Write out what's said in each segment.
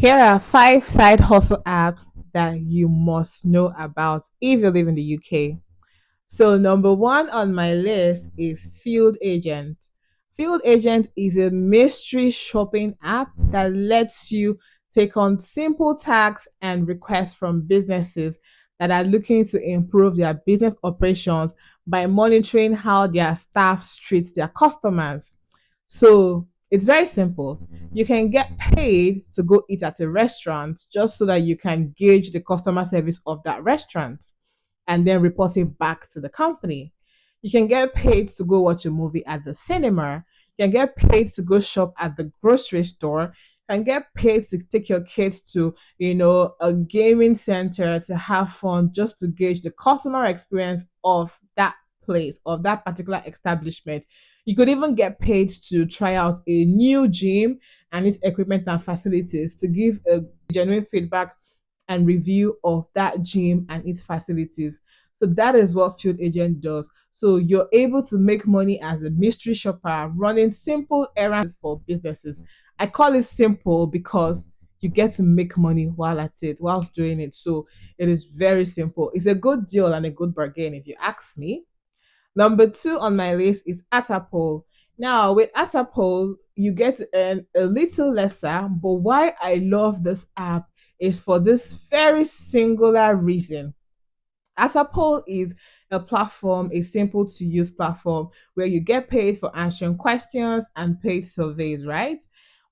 Here are 5 side hustle apps that you must know about if you live in the UK. So, number one on my list is Field Agent. Field Agent is a mystery shopping app that lets you take on simple tasks and requests from businesses that are looking to improve their business operations by monitoring how their staff treats their customers. So it's very simple. You can get paid to go eat at a restaurant just so that you can gauge the customer service of that restaurant and then report it back to the company. You can get paid to go watch a movie at the cinema. You can get paid to go shop at the grocery store. You can get paid to take your kids to, a gaming center to have fun just to gauge the customer experience of that place, of that particular establishment. You could even get paid to try out a new gym and its equipment and facilities to give a genuine feedback and review of that gym and its facilities. So that is what Field Agent does. So you're able to make money as a mystery shopper running simple errands for businesses. I call it simple because you get to make money while at it, whilst doing it. So it is very simple. It's a good deal and a good bargain if you ask me. Number two on my list is Atapol. Now, with Atapol, you get to earn a little lesser, but why I love this app is for this very singular reason. Atapol is a platform, a simple to use platform where you get paid for answering questions and paid surveys, right?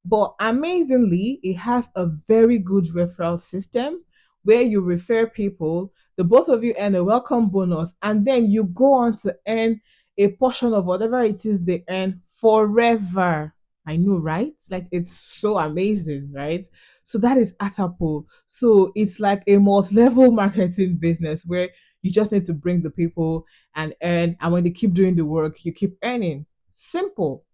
But amazingly, it has a very good referral system where you refer people, the both of you earn a welcome bonus, and then you go on to earn a portion of whatever it is they earn forever. I know, right? Like it's so amazing, right? So that is Atapol. So it's like a multi-level marketing business where you just need to bring the people and earn. And when they keep doing the work, you keep earning. Simple.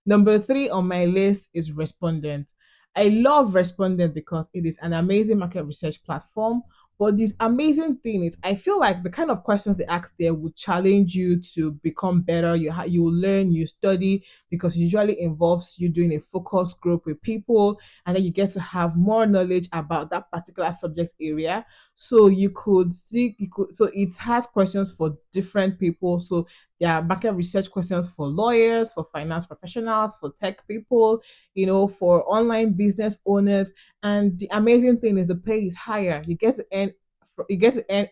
Number three on my list is Respondent. I love Respondent because it is an amazing market research platform. But this amazing thing is, I feel like the kind of questions they ask there would challenge you to become better. You will learn, you study because it usually involves you doing a focus group with people, and then you get to have more knowledge about that particular subject area. So so it has questions for different people. So there are market research questions for lawyers, for finance professionals, for tech people, for online business owners. And the amazing thing is the pay is higher. You get to earn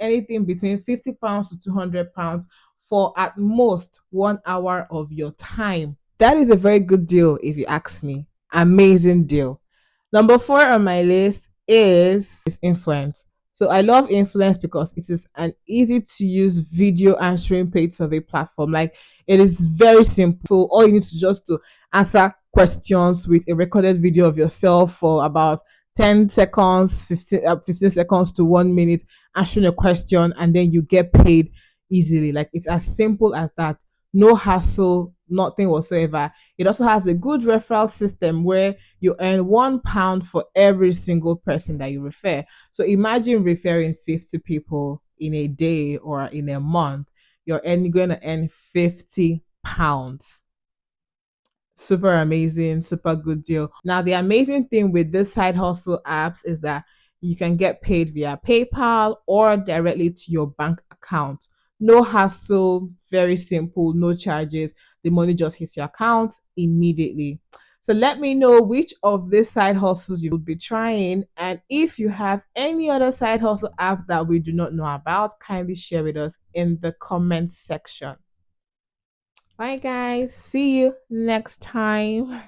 anything between £50 to £200 for at most 1 hour of your time. That is a very good deal if you ask me. Amazing deal. Number four on my list is influence. So I love influence because it is an easy to use video answering paid survey platform. Like it is very simple. So all you need to just to answer questions with a recorded video of yourself for about 10 seconds, 15 seconds to 1 minute, answering a question, and then you get paid easily. Like it's as simple as that. No hassle, nothing whatsoever. It also has a good referral system where you earn £1 for every single person that you refer. So imagine referring 50 people in a day or in a month. Going to earn £50. Super amazing, super good deal. Now, the amazing thing with this side hustle apps is that you can get paid via PayPal or directly to your bank account. No hassle, very simple, no charges. The money just hits your account immediately. So let me know which of these side hustles you would be trying. And if you have any other side hustle app that we do not know about, kindly share with us in the comment section. Bye, guys. See you next time.